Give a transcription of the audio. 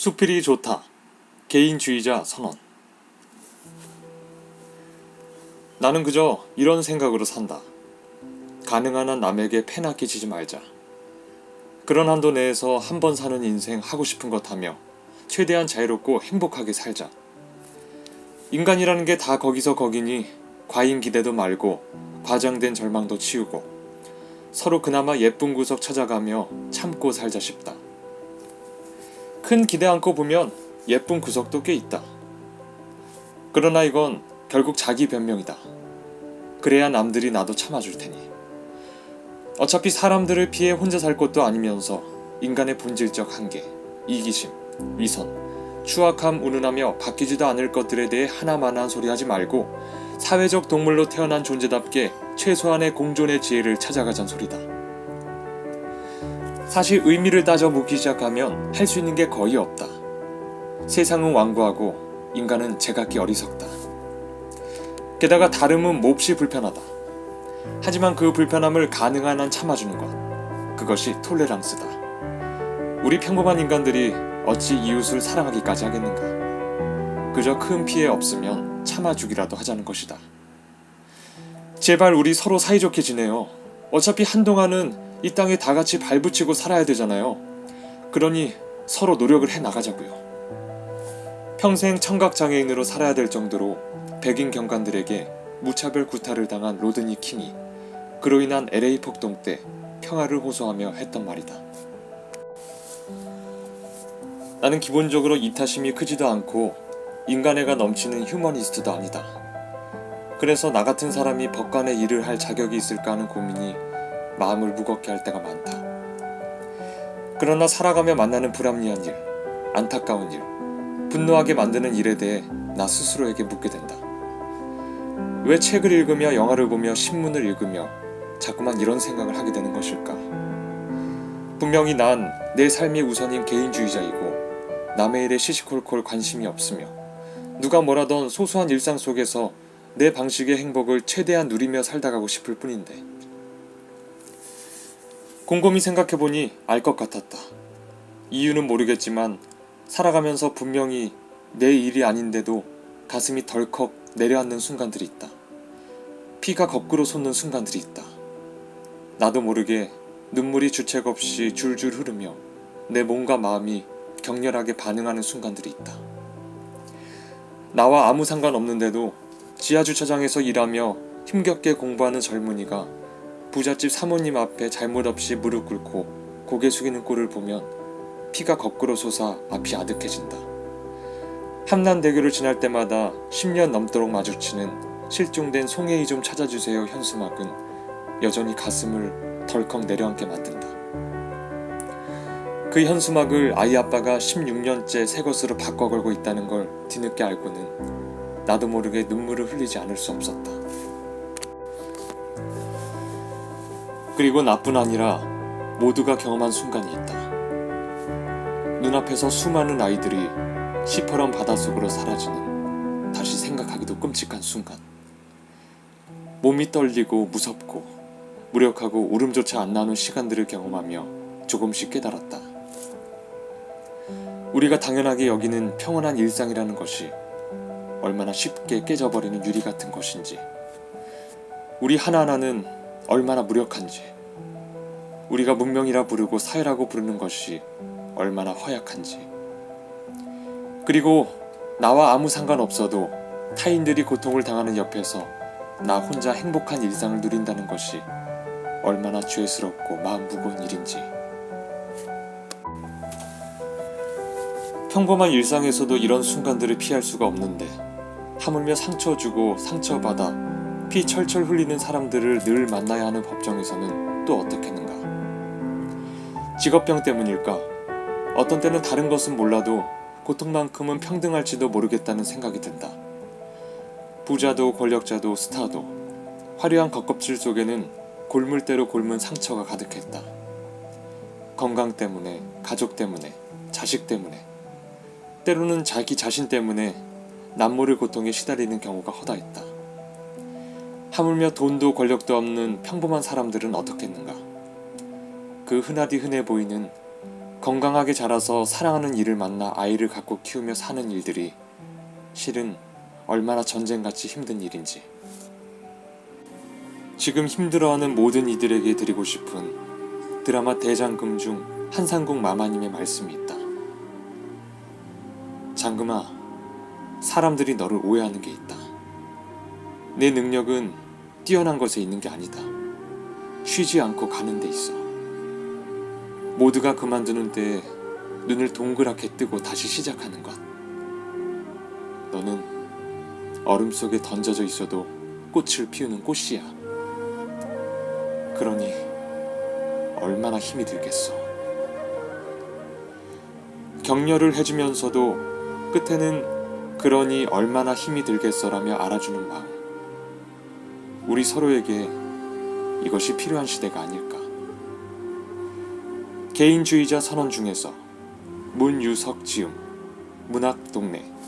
수필이 좋다. 개인주의자 선언. 나는 그저 이런 생각으로 산다. 가능한 한 남에게 패나 끼치지 말자. 그런 한도 내에서 한 번 사는 인생 하고 싶은 것 하며 최대한 자유롭고 행복하게 살자. 인간이라는 게 다 거기서 거기니 과잉 기대도 말고 과장된 절망도 치우고 서로 그나마 예쁜 구석 찾아가며 참고 살자 싶다. 큰 기대 않고 보면 예쁜 구석도 꽤 있다. 그러나 이건 결국 자기 변명이다. 그래야 남들이 나도 참아줄 테니. 어차피 사람들을 피해 혼자 살 것도 아니면서 인간의 본질적 한계, 이기심, 위선, 추악함 운운하며 바뀌지도 않을 것들에 대해 하나만한 소리 하지 말고 사회적 동물로 태어난 존재답게 최소한의 공존의 지혜를 찾아가잔 소리다. 사실 의미를 따져 묻기 시작하면 할 수 있는 게 거의 없다. 세상은 완고하고 인간은 제각기 어리석다. 게다가 다름은 몹시 불편하다. 하지만 그 불편함을 가능한 한 참아주는 것, 그것이 톨레랑스다. 우리 평범한 인간들이 어찌 이웃을 사랑하기까지 하겠는가. 그저 큰 피해 없으면 참아주기라도 하자는 것이다. 제발 우리 서로 사이좋게 지내요. 어차피 한동안은 이 땅에 다 같이 발붙이고 살아야 되잖아요. 그러니 서로 노력을 해나가자고요. 평생 청각장애인으로 살아야 될 정도로 백인 경관들에게 무차별 구타를 당한 로드니 킹이 그로 인한 LA 폭동 때 평화를 호소하며 했던 말이다. 나는 기본적으로 이타심이 크지도 않고 인간애가 넘치는 휴머니스트도 아니다. 그래서 나 같은 사람이 법관의 일을 할 자격이 있을까 하는 고민이 마음을 무겁게 할 때가 많다. 그러나 살아가며 만나는 불합리한 일, 안타까운 일, 분노하게 만드는 일에 대해 나 스스로에게 묻게 된다. 왜 책을 읽으며 영화를 보며 신문을 읽으며 자꾸만 이런 생각을 하게 되는 것일까? 분명히 난 내 삶이 우선인 개인주의자이고 남의 일에 시시콜콜 관심이 없으며 누가 뭐라던 소소한 일상 속에서 내 방식의 행복을 최대한 누리며 살다 가고 싶을 뿐인데 곰곰이 생각해보니 알 것 같았다. 이유는 모르겠지만 살아가면서 분명히 내 일이 아닌데도 가슴이 덜컥 내려앉는 순간들이 있다. 피가 거꾸로 솟는 순간들이 있다. 나도 모르게 눈물이 주책 없이 줄줄 흐르며 내 몸과 마음이 격렬하게 반응하는 순간들이 있다. 나와 아무 상관없는데도 지하주차장에서 일하며 힘겹게 공부하는 젊은이가 부잣집 사모님 앞에 잘못 없이 무릎 꿇고 고개 숙이는 꼴을 보면 피가 거꾸로 솟아 앞이 아득해진다. 함난대교를 지날 때마다 10년 넘도록 마주치는 실종된 송혜이 좀 찾아주세요 현수막은 여전히 가슴을 덜컥 내려앉게 만든다. 그 현수막을 아이 아빠가 16년째 새 것으로 바꿔 걸고 있다는 걸 뒤늦게 알고는 나도 모르게 눈물을 흘리지 않을 수 없었다. 그리고 나뿐 아니라 모두가 경험한 순간이 있다. 눈앞에서 수많은 아이들이 시퍼런 바닷속으로 사라지는 다시 생각하기도 끔찍한 순간. 몸이 떨리고 무섭고 무력하고 울음조차 안 나오는 시간들을 경험하며 조금씩 깨달았다. 우리가 당연하게 여기는 평온한 일상이라는 것이 얼마나 쉽게 깨져버리는 유리 같은 것인지, 우리 하나하나는 얼마나 무력한지, 우리가 문명이라 부르고 사회라고 부르는 것이 얼마나 허약한지, 그리고 나와 아무 상관없어도 타인들이 고통을 당하는 옆에서 나 혼자 행복한 일상을 누린다는 것이 얼마나 죄스럽고 마음 무거운 일인지. 평범한 일상에서도 이런 순간들을 피할 수가 없는데 하물며 상처 주고 상처받아 피 철철 흘리는 사람들을 늘 만나야 하는 법정에서는 또 어떻겠는가. 직업병 때문일까? 어떤 때는 다른 것은 몰라도 고통만큼은 평등할지도 모르겠다는 생각이 든다. 부자도 권력자도 스타도 화려한 겉껍질 속에는 골물대로 골문 상처가 가득했다. 건강 때문에, 가족 때문에, 자식 때문에, 때로는 자기 자신 때문에 남모를 고통에 시달리는 경우가 허다했다. 하물며 돈도 권력도 없는 평범한 사람들은 어떻겠는가. 그 흔하디 흔해 보이는 건강하게 자라서 사랑하는 이를 만나 아이를 갖고 키우며 사는 일들이 실은 얼마나 전쟁같이 힘든 일인지. 지금 힘들어하는 모든 이들에게 드리고 싶은 드라마 대장금 중 한상국 마마님의 말씀이 있다. 장금아, 사람들이 너를 오해하는 게 있다. 내 능력은 뛰어난 것에 있는 게 아니다. 쉬지 않고 가는 데 있어. 모두가 그만두는 때 눈을 동그랗게 뜨고 다시 시작하는 것. 너는 얼음 속에 던져져 있어도 꽃을 피우는 꽃이야. 그러니 얼마나 힘이 들겠어. 격려를 해주면서도 끝에는 그러니 얼마나 힘이 들겠어라며 알아주는 마음. 우리 서로에게 이것이 필요한 시대가 아닐까. 개인주의자 선언 중에서 문유석 지음 문학동네.